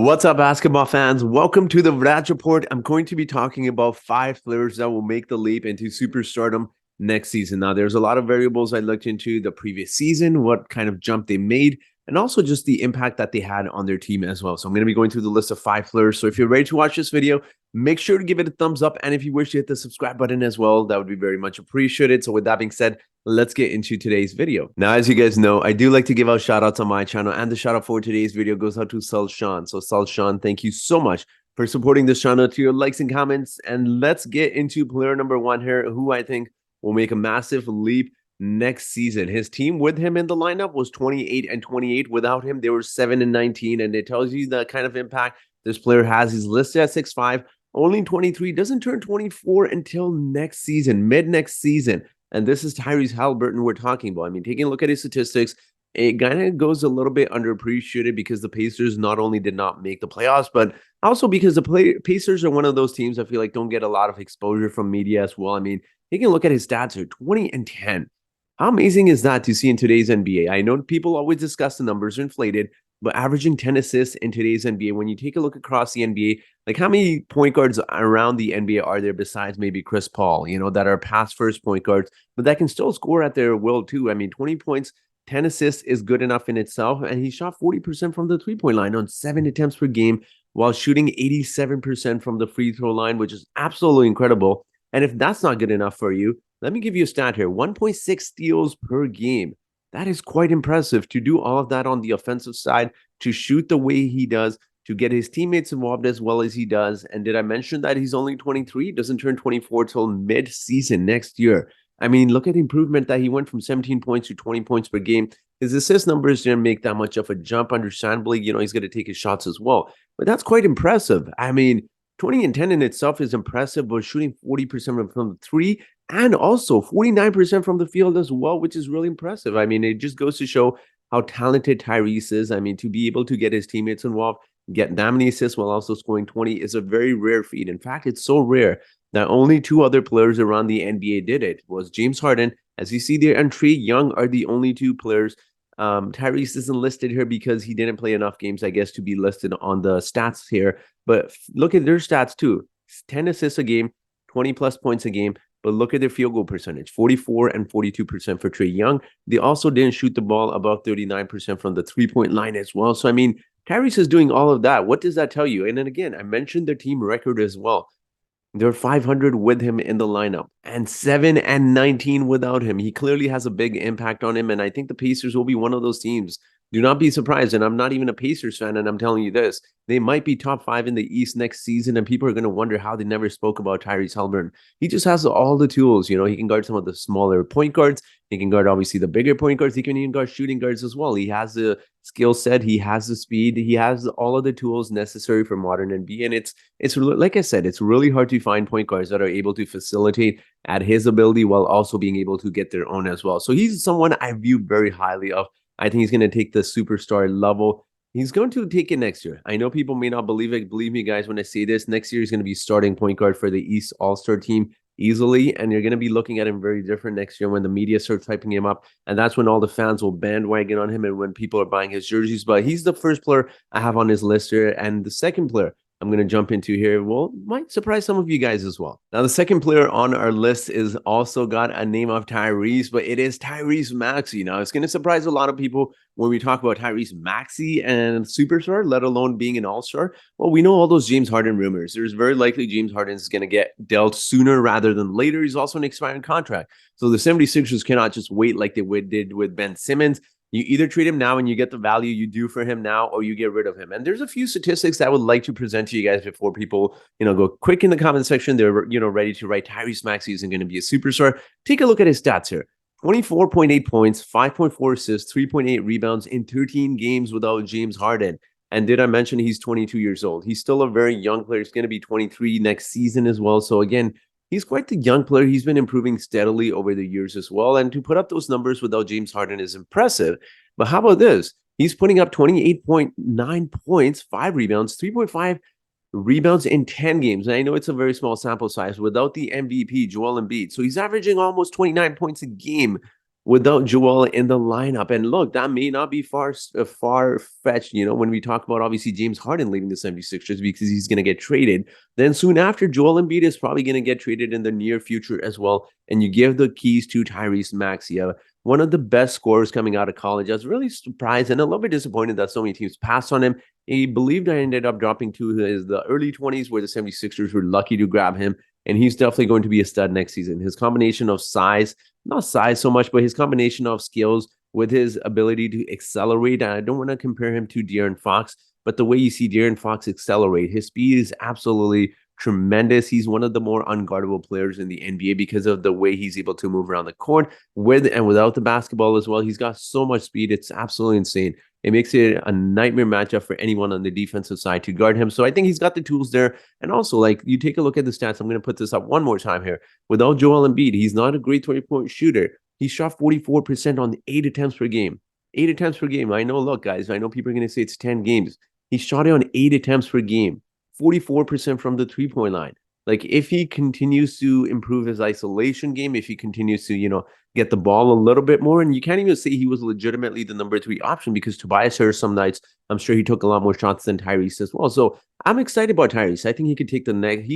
What's up, basketball fans? Welcome to the Vraj Report. I'm going to be talking about 5 players that will make the leap into superstardom next season. Now, there's a lot of variables I looked into the previous season, what kind of jump they made, and also just the impact that they had on their team as well. So I'm going to be going through the list of 5 players. So if you're ready to watch this video, make sure to give it a thumbs up. And if you wish to hit the subscribe button as well, that would be very much appreciated. So with that being said, let's get into today's video. Now, as you guys know, I do like to give out shout outs on my channel, and the shout out for today's video goes out to Sean. So Sean, thank you so much for supporting this channel, to your likes and comments. And let's get into player number 1 here, who I think will make a massive leap next season. His team with him in the lineup was 28-28. Without him, they were 7-19, and it tells you the kind of impact this player has. He's listed at 6'5", only 23, doesn't turn 24 until next season, mid next season. And this is Tyrese Halliburton we're talking about. I mean, taking a look at his statistics, it kind of goes a little bit underappreciated because the Pacers not only did not make the playoffs, but also because the Pacers are one of those teams I feel like don't get a lot of exposure from media as well. I mean, taking a look at his stats here, 20-10. How amazing is that to see in today's NBA? I know people always discuss the numbers are inflated, but averaging 10 assists in today's NBA, when you take a look across the NBA, like how many point guards around the NBA are there besides maybe Chris Paul, that are past first point guards, but that can still score at their will too. I mean, 20 points, 10 assists is good enough in itself, and he shot 40% from the three-point line on 7 attempts per game while shooting 87% from the free throw line, which is absolutely incredible. And if that's not good enough for you, let me give you a stat here, 1.6 steals per game. That is quite impressive to do all of that on the offensive side, to shoot the way he does, to get his teammates involved as well as he does. And did I mention that he's only 23? Doesn't turn 24 till mid-season next year. I mean, look at the improvement that he went from 17 points to 20 points per game. His assist numbers didn't make that much of a jump, understandably. He's going to take his shots as well. But that's quite impressive. I mean, 20-10 in itself is impressive, but shooting 40% from the three and also 49% from the field as well, which is really impressive. I mean, it just goes to show how talented Tyrese is. I mean, to be able to get his teammates involved, get that many assists while also scoring 20 is a very rare feat. In fact, it's so rare that only 2 other players around the NBA did it. It was James Harden. As you see there, and Trae Young are the only 2 players. Tyrese isn't listed here because he didn't play enough games, I guess, to be listed on the stats here. But look at their stats too. 10 assists a game, 20 plus points a game. But look at their field goal percentage, 44 and 42% for Trae Young. They also didn't shoot the ball above 39% from the three-point line as well. So, I mean, Tyrese is doing all of that. What does that tell you? And then again, I mentioned their team record as well. They're 500 with him in the lineup and 7-19 without him. He clearly has a big impact on him, and I think the Pacers will be one of those teams. Do not be surprised, and I'm not even a Pacers fan, and I'm telling you this. They might be top 5 in the East next season, and people are going to wonder how they never spoke about Tyrese Halliburton. He just has all the tools. He can guard some of the smaller point guards. He can guard, obviously, the bigger point guards. He can even guard shooting guards as well. He has the skill set. He has the speed. He has all of the tools necessary for modern NBA, and it's like I said, it's really hard to find point guards that are able to facilitate at his ability while also being able to get their own as well. So he's someone I view very highly of. I think he's going to take the superstar level. He's going to take it next year. I know people may not believe it. Believe me, guys, when I say this, next year he's going to be starting point guard for the East All-Star team easily, and you're going to be looking at him very different next year when the media starts hyping him up, and that's when all the fans will bandwagon on him and when people are buying his jerseys. But he's the first player I have on his list here, and the second player I'm going to jump into here, well, might surprise some of you guys as well. Now, the second player on our list is also got a name of Tyrese, but it is Tyrese Maxey. Now, it's going to surprise a lot of people when we talk about Tyrese Maxey and superstar, let alone being an all-star. Well, we know all those James Harden rumors. There's very likely James Harden is going to get dealt sooner rather than later. He's also an expiring contract. So the 76ers cannot just wait like they did with Ben Simmons. You either treat him now and you get the value you do for him now, or you get rid of him. And there's a few statistics that I would like to present to you guys before people, go quick in the comment section. They're, ready to write Tyrese Maxey isn't going to be a superstar. Take a look at his stats here. 24.8 points, 5.4 assists, 3.8 rebounds in 13 games without James Harden. And did I mention he's 22 years old? He's still a very young player. He's going to be 23 next season as well. So again, he's quite the young player. He's been improving steadily over the years as well. And to put up those numbers without James Harden is impressive. But how about this? He's putting up 28.9 points, 5 rebounds, 3.5 rebounds in 10 games. And I know it's a very small sample size without the MVP, Joel Embiid. So he's averaging almost 29 points a game without Joel in the lineup. And look, that may not be far fetched, when we talk about obviously James Harden leaving the 76ers because he's going to get traded. Then soon after, Joel Embiid is probably going to get traded in the near future as well. And you give the keys to Tyrese Maxey, one of the best scorers coming out of college. I was really surprised and a little bit disappointed that so many teams passed on him. He believed I ended up dropping to the early 20s, where the 76ers were lucky to grab him. And he's definitely going to be a stud next season. His combination of size, not size so much, but his combination of skills with his ability to accelerate. And I don't want to compare him to De'Aaron Fox, but the way you see De'Aaron Fox accelerate, his speed is absolutely tremendous. He's one of the more unguardable players in the NBA because of the way he's able to move around the court with and without the basketball as well. He's got so much speed. It's absolutely insane. It makes it a nightmare matchup for anyone on the defensive side to guard him. So I think he's got the tools there. And also, like, you take a look at the stats. I'm going to put this up one more time here. Without Joel Embiid, he's not a great 20-point shooter. He shot 44% on 8 attempts per game. 8 attempts per game. I know, look, guys, I know people are going to say it's 10 games. He shot it on 8 attempts per game. 44% from the 3-point line. Like, if he continues to improve his isolation game, if he continues to, get the ball a little bit more, and you can't even say he was legitimately the number 3 option because Tobias Harris some nights, I'm sure he took a lot more shots than Tyrese as well. So I'm excited about Tyrese. I think he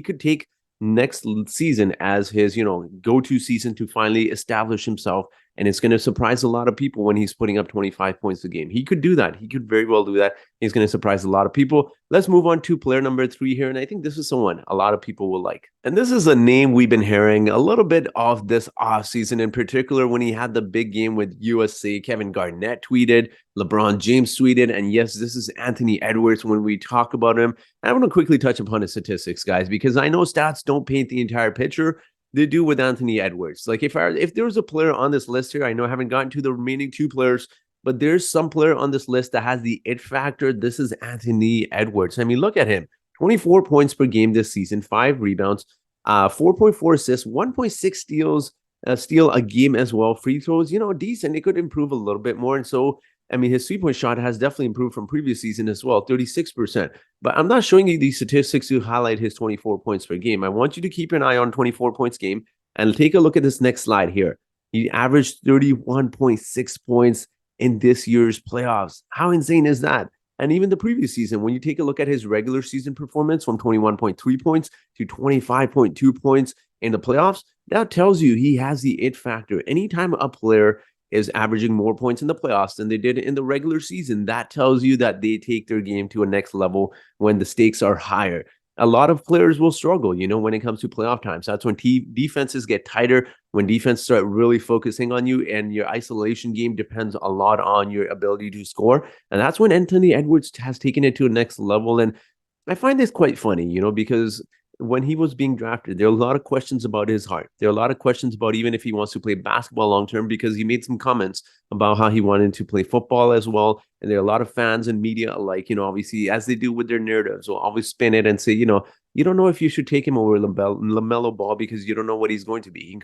could take next season as his, go-to season to finally establish himself. And it's going to surprise a lot of people when he's putting up 25 points a game. He could do that. He could very well do that. He's going to surprise a lot of people. Let's move on to player number 3 here. And I think this is someone a lot of people will like. And this is a name we've been hearing a little bit of this offseason, in particular when he had the big game with USA. Kevin Garnett tweeted, LeBron James tweeted, and yes, this is Anthony Edwards when we talk about him. I want to quickly touch upon his statistics, guys, because I know stats don't paint the entire picture. They do with Anthony Edwards. Like, if there was a player on this list here, I know I haven't gotten to the remaining 2 players, but there's some player on this list that has the it factor. This is Anthony Edwards. I mean, look at him. 24 points per game this season, 5 rebounds, 4.4 assists, 1.6 steal a game as well. Free throws, decent. It could improve a little bit more. And so, I mean, his 3-point shot has definitely improved from previous season as well, 36%. But I'm not showing you these statistics to highlight his 24 points per game. I want you to keep an eye on 24 points game and take a look at this next slide here. He averaged 31.6 points in this year's playoffs. How insane is that? And even the previous season, when you take a look at his regular season performance from 21.3 points to 25.2 points in the playoffs, that tells you he has the it factor. Anytime a player is averaging more points in the playoffs than they did in the regular season, that tells you that they take their game to a next level when the stakes are higher. A lot of players will struggle, when it comes to playoff times. That's when defenses get tighter, when defense start really focusing on you, and your isolation game depends a lot on your ability to score. And that's when Anthony Edwards has taken it to a next level. And I find this quite funny, because when he was being drafted, there are a lot of questions about his heart. There are a lot of questions about even if he wants to play basketball long-term, because he made some comments about how he wanted to play football as well. And there are a lot of fans and media alike, obviously, as they do with their narratives, will always spin it and say, you don't know if you should take him over LaMelo Ball because you don't know what he's going to be.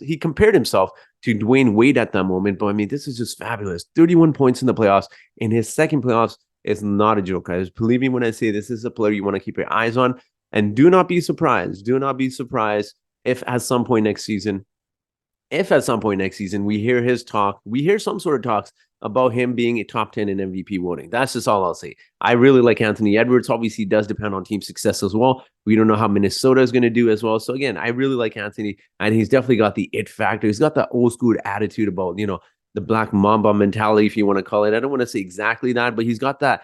He compared himself to Dwayne Wade at that moment. But I mean, this is just fabulous. 31 points in the playoffs. In his second playoffs, it's not a joke, guys. Believe me when I say this is a player you want to keep your eyes on. And do not be surprised. Do not be surprised if at some point next season we hear some sort of talks about him being a top 10 in MVP voting. That's just all I'll say. I really like Anthony Edwards. Obviously, does depend on team success as well. We don't know how Minnesota is going to do as well. So again, I really like Anthony, and he's definitely got the it factor. He's got that old school attitude about, the Black Mamba mentality, if you want to call it. I don't want to say exactly that, but he's got the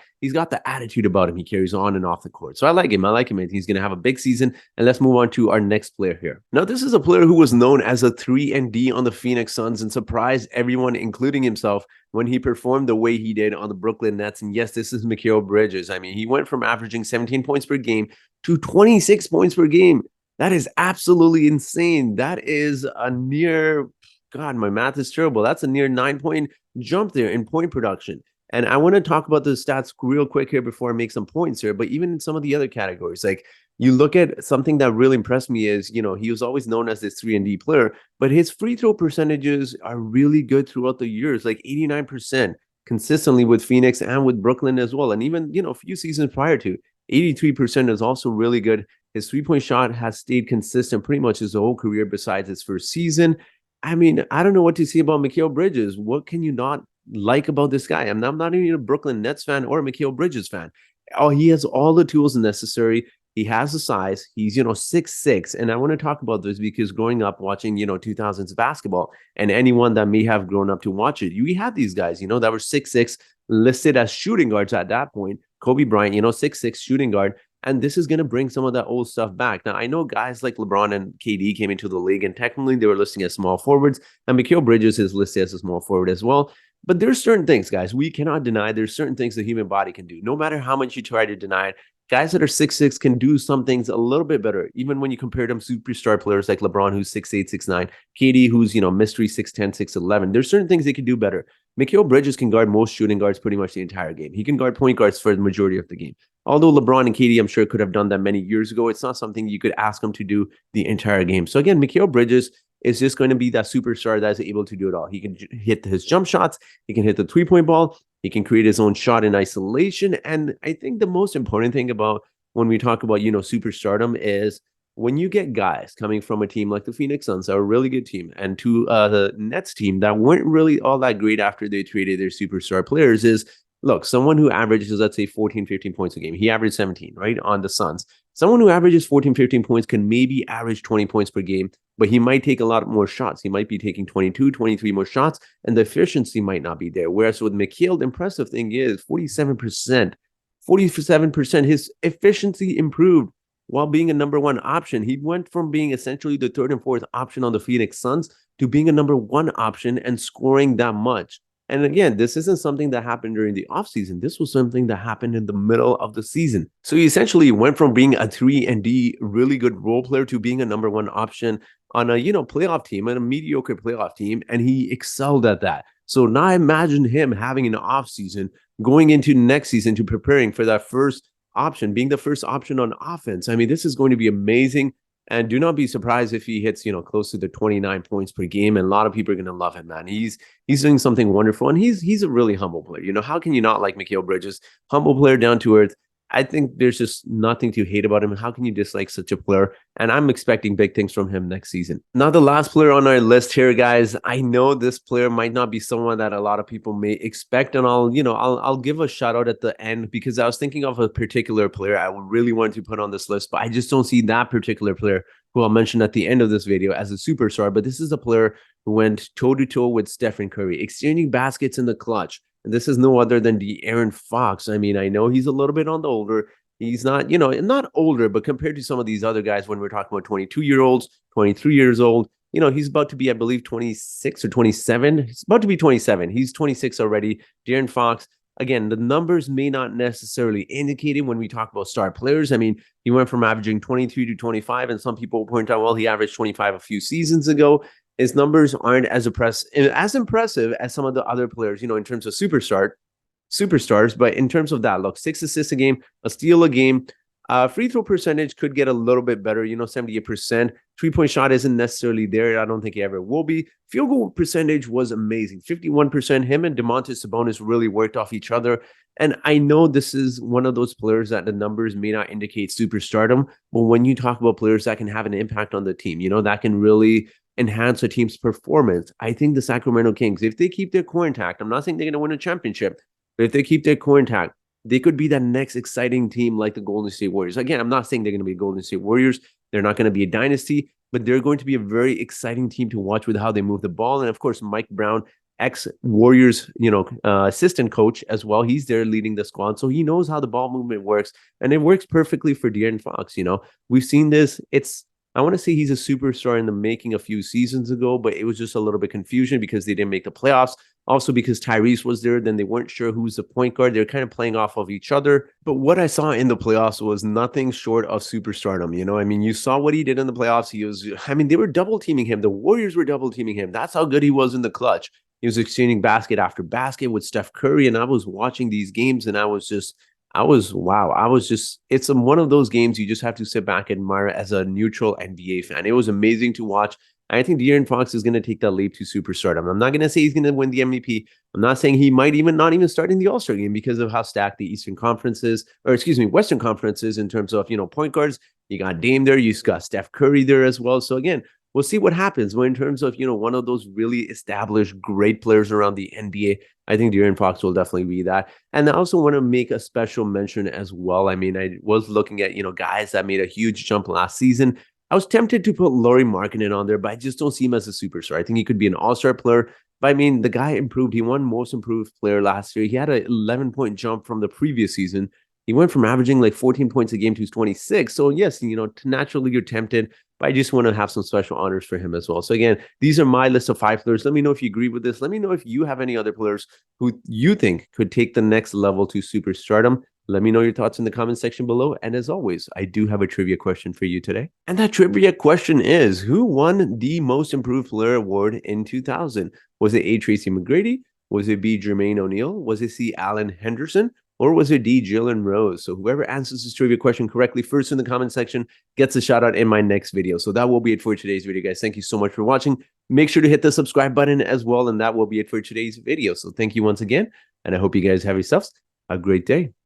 attitude about him. He carries on and off the court. So I like him. I think he's going to have a big season. And let's move on to our next player here. Now, this is a player who was known as a 3-and-D on the Phoenix Suns and surprised everyone, including himself, when he performed the way he did on the Brooklyn Nets. And yes, this is Mikal Bridges. I mean, he went from averaging 17 points per game to 26 points per game. That is absolutely insane. That is a near... God, my math is terrible. That's a near 9-point jump there in point production. And I want to talk about the stats real quick here before I make some points here. But even in some of the other categories, like you look at something that really impressed me is, he was always known as this 3-and-D player, but his free throw percentages are really good throughout the years, like 89% consistently with Phoenix and with Brooklyn as well. And even, a few seasons prior to, 83% is also really good. His 3-point shot has stayed consistent pretty much his whole career besides his first season. I mean, I don't know what to say about Mikal Bridges. What can you not like about this guy? I'm not even a Brooklyn Nets fan or a Mikal Bridges fan. Oh, he has all the tools necessary. He has the size. He's 6'6", and I want to talk about this because growing up watching 2000s basketball, and anyone that may have grown up to watch it, we had these guys that were 6'6", listed as shooting guards at that point. Kobe Bryant, 6'6" shooting guard. And this is going to bring some of that old stuff back. Now, I know guys like LeBron and KD came into the league, and technically they were listed as small forwards, and Mikal Bridges is listed as a small forward as well. But there's certain things, guys, we cannot deny. There's certain things the human body can do. No matter how much you try to deny it, guys that are 6'6" can do some things a little bit better, even when you compare them to superstar players like LeBron, who's 6'8", 6'9", KD, who's, mystery 6'10", 6'11". There's certain things they can do better. Mikal Bridges can guard most shooting guards pretty much the entire game. He can guard point guards for the majority of the game. Although LeBron and KD, I'm sure, could have done that many years ago, it's not something you could ask him to do the entire game. So again, Mikal Bridges is just going to be that superstar that is able to do it all. He can hit his jump shots. He can hit the three-point ball. He can create his own shot in isolation. And I think the most important thing about when we talk about, superstardom is when you get guys coming from a team like the Phoenix Suns, are a really good team, and to the Nets team that weren't really all that great after they traded their superstar players, is look, someone who averages, let's say, 14, 15 points a game. He averaged 17, right, on the Suns. Someone who averages 14, 15 points can maybe average 20 points per game, but he might take a lot more shots. He might be taking 22, 23 more shots, and the efficiency might not be there. Whereas with Mikal, the impressive thing is 47%. 47%, his efficiency improved while being a number one option. He went from being essentially the third and fourth option on the Phoenix Suns to being a number one option and scoring that much. And again, this isn't something that happened during the offseason. This was something that happened in the middle of the season. So he essentially went from being a 3-and-D really good role player to being a number one option on a playoff team, and a mediocre playoff team, and he excelled at that. So now imagine him having an offseason going into next season to preparing for that first option, being the first option on offense. I mean, this is going to be amazing. And do not be surprised if he hits, close to the 29 points per game. And a lot of people are going to love him, man. He's doing something wonderful. And he's a really humble player. How can you not like Mikal Bridges? Humble player, down to earth. I think there's just nothing to hate about him. How can you dislike such a player? And I'm expecting big things from him next season. Now, the last player on our list here, guys, I know this player might not be someone that a lot of people may expect, and I'll give a shout out at the end, because I was thinking of a particular player I would really want to put on this list, but I just don't see that particular player, who I'll mention at the end of this video, as a superstar. But this is a player who went toe-to-toe with Stephen Curry, exchanging baskets in the clutch. And this is no other than De'Aaron Fox. I mean, I know he's a little bit on the older. He's not, not older, but compared to some of these other guys, when we're talking about 22-year-olds, 23 years old, he's about to be, I believe, 26 or 27. He's about to be 27. He's 26 already. De'Aaron Fox. Again, the numbers may not necessarily indicate it when we talk about star players. I mean, he went from averaging 23 to 25, and some people point out, well, he averaged 25 a few seasons ago. His numbers aren't as impressive as some of the other players, in terms of superstars. But in terms of that, look, 6 assists a game, a steal a game. Free throw percentage could get a little bit better, 78%. 3-point shot isn't necessarily there. I don't think he ever will be. Field goal percentage was amazing, 51%. Him and Domantas Sabonis really worked off each other. And I know this is one of those players that the numbers may not indicate superstardom, but when you talk about players that can have an impact on the team, that can really enhance a team's performance, I think the Sacramento Kings, if they keep their core intact, I'm not saying they're going to win a championship, but if they keep their core intact, they could be that next exciting team like the Golden State Warriors. Again, I'm not saying they're going to be Golden State Warriors. They're not going to be a dynasty, but they're going to be a very exciting team to watch with how they move the ball. And of course, Mike Brown, ex-Warriors, assistant coach as well. He's there leading the squad, so he knows how the ball movement works, and it works perfectly for De'Aaron Fox. We've seen this. I want to say he's a superstar in the making a few seasons ago, but it was just a little bit confusion because they didn't make the playoffs. Also because Tyrese was there, then they weren't sure who's the point guard. They're kind of playing off of each other. But what I saw in the playoffs was nothing short of superstardom. I mean, you saw what he did in the playoffs. They were double teaming him. The Warriors were double teaming him. That's how good he was in the clutch. He was exchanging basket after basket with Steph Curry. And I was watching these games, and it's one of those games you just have to sit back and admire as a neutral NBA fan. It was amazing to watch. I think De'Aaron Fox is going to take that leap to superstardom. I'm not going to say he's going to win the MVP. I'm not saying he might not even start in the All-Star game because of how stacked the Western Conference is in terms of, point guards. You got Dame there. You got Steph Curry there as well. So again, we'll see what happens. But in terms of, one of those really established great players around the NBA, I think De'Aaron Fox will definitely be that. And I also want to make a special mention as well. I mean, I was looking at, guys that made a huge jump last season. I was tempted to put Lauri Markkanen on there, but I just don't see him as a superstar. I think he could be an all-star player. But I mean, the guy improved. He won most improved player last year. He had an 11-point jump from the previous season. He went from averaging like 14 points a game to 26. So yes, naturally you're tempted, but I just want to have some special honors for him as well. So again, these are my list of 5 players. Let me know if you agree with this. Let me know if you have any other players who you think could take the next level to superstardom. Let me know your thoughts in the comment section below. And as always, I do have a trivia question for you today. And that trivia question is, who won the Most Improved Player Award in 2000? Was it A, Tracy McGrady? Was it B, Jermaine O'Neal? Was it C, Alan Henderson? Or was it D, Jalen Rose? So whoever answers this trivia question correctly first in the comment section gets a shout out in my next video. So that will be it for today's video, guys. Thank you so much for watching. Make sure to hit the subscribe button as well. And that will be it for today's video. So thank you once again. And I hope you guys have yourselves a great day.